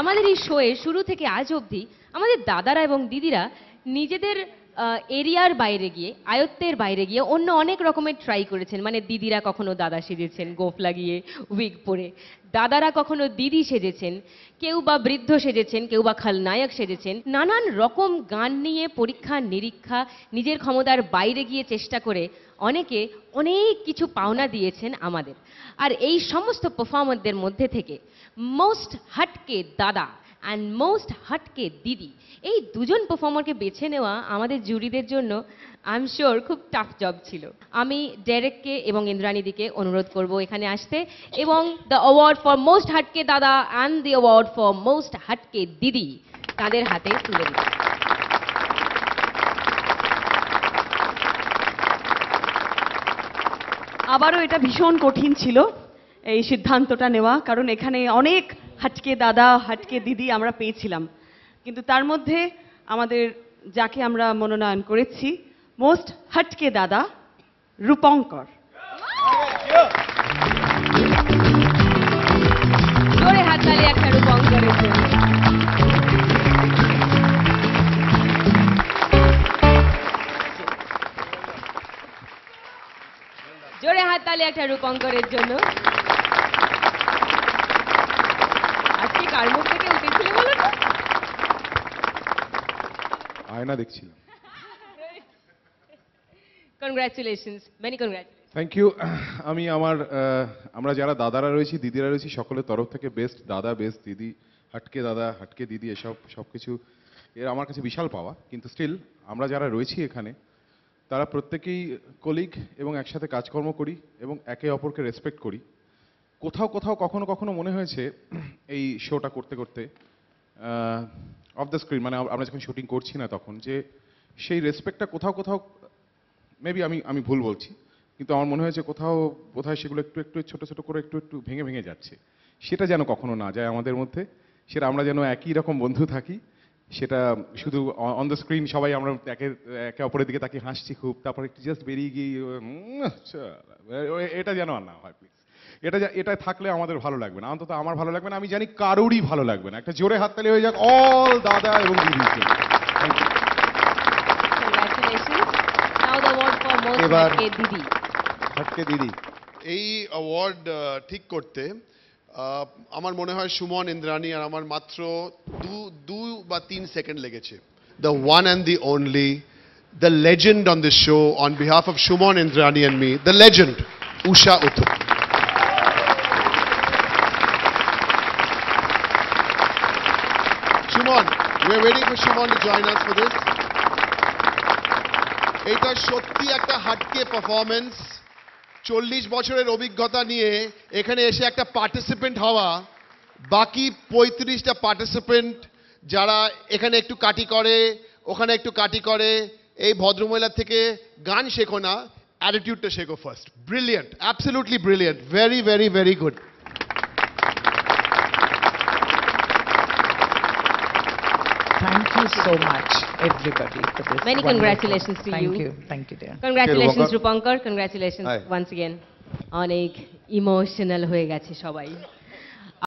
আমাদের এই শোয়ে শুরু থেকে আজ অবধি আমাদের দাদারা এবং দিদিরা নিজেদের এরিয়ার বাইরে গিয়ে, আয়ত্তের বাইরে গিয়ে অন্য অনেক রকমের ট্রাই করেছেন। মানে দিদিরা কখনো দাদা সেজেছেন গোঁফ লাগিয়ে, উইগ পরে, দাদারা কখনো দিদি সেজেছেন, কেউ বা বৃদ্ধ সেজেছেন, কেউ বা খলনায়ক সেজেছেন। নানান রকম গান নিয়ে পরীক্ষা নিরীক্ষা, নিজের ক্ষমতার বাইরে গিয়ে চেষ্টা করে অনেকে অনেক কিছু পাওনা দিয়েছেন আমাদের। আর এই সমস্ত পারফর্মারদের মধ্যে থেকে মোস্ট হাটকে দাদা অ্যান্ড মোস্ট হাটকে দিদি, এই দুজন পারফর্মারকে বেছে নেওয়া আমাদের জুরিদের জন্য আই এম শিওর খুব টাফ জব ছিল। আমি ডেরেককে এবং ইন্দ্রাণীদিকে অনুরোধ করব এখানে আসতে এবং দ্য অ্যাওয়ার্ড ফর মোস্ট হাটকে দাদা and the award for most হাটকে দিদি তাদের হাতে তুলে দিতে। আবারও এটা ভীষণ কঠিন ছিল এই সিদ্ধান্তটা নেওয়া, কারণ এখানে অনেক হাটকে দাদা হাটকে দিদি আমরা পেয়েছিলাম, কিন্তু তার মধ্যে আমাদের যাকে আমরা মনোনয়ন করেছি মোস্ট হাটকে দাদা রূপঙ্কর। জোরে হাততালি একটা রূপঙ্করের জন্য। জোরে হাততালি একটা রূপঙ্করের জন্য। আজকে কার মুখ থেকে উঠেছিল বলো তো? আয়না দেখছিলাম। Congratulations, many congratulations. Thank you. আমি আমরা যারা দাদারা রয়েছি, দিদিরা রয়েছি, সকলের তরফ থেকে বেস্ট দাদা, বেস্ট দিদি, হাটকে দাদা, হাটকে দিদি, সবকিছু এর আমার কাছে বিশাল পাওয়া। কিন্তু স্টিল আমরা যারা রয়েছি এখানে তারা প্রত্যেকেই কলিগ এবং একসাথে কাজকর্ম করি এবং একে অপরকে রেসপেক্ট করি। কোথাও কখনো মনে হয়েছে এই শোটা করতে করতে অফ দ্য স্ক্রিন, মানে আমরা যখন শুটিং করছি না তখন, যে সেই রেসপেক্টটা কোথাও মেবি আমি ভুল বলছি, কিন্তু আমার মনে হয়েছে কোথায় সেগুলো একটু ছোট করে একটু ভেঙে যাচ্ছে। সেটা যেন কখনো না যায় আমাদের মধ্যে, সেটা আমরা যেন একই রকম বন্ধু থাকি। সেটা শুধু অন দ্য স্ক্রিন সবাই আমরা একে অপরের দিকে তাকিয়ে হাসছি খুব, তারপর একটু জাস্ট বেরিয়ে গিয়ে এটা যেন আর না হয় প্লিজ। এটা থাকলে আমাদের ভালো লাগবে না, অন্তত আমার ভালো লাগবে না, আমি জানি কারোরই ভালো লাগবে না। একটা জোরে হাততালি হয়ে যাক অল দাদা এবং দিদির জন্য। এবার হাটকে দিদি। এই অ্যাওয়ার্ড ঠিক করতে আমার মনে হয় সুমন, ইন্দ্রাণী আর আমার মাত্র 2 বা 3 সেকেন্ড লেগেছে। The one and the only, the legend on this show, on behalf of Suman, Indrani and me, the legend Usha Uthup. Shumon, we are waiting for Shumon to join us for this. এটা সত্যি একটা হাটকে পারফরমেন্স। 40 বছরের অভিজ্ঞতা নিয়ে এখানে এসে একটা পার্টিসিপেন্ট হওয়া, বাকি 35টা পার্টিসিপেন্ট যারা এখানে একটু কাটি করে ওখানে একটু কাটি করে, এই ভদ্রমহিলার থেকে গান শেখো না, অ্যাটিটিউডটা শেখো first. Brilliant, absolutely brilliant, very very very good. Thank you so much, everybody, for this. Many congratulations to you. Thank you, dear. Congratulations, Rupankar. Congratulations once again. অনেক ইমোশনাল হয়ে গেছে সবাই।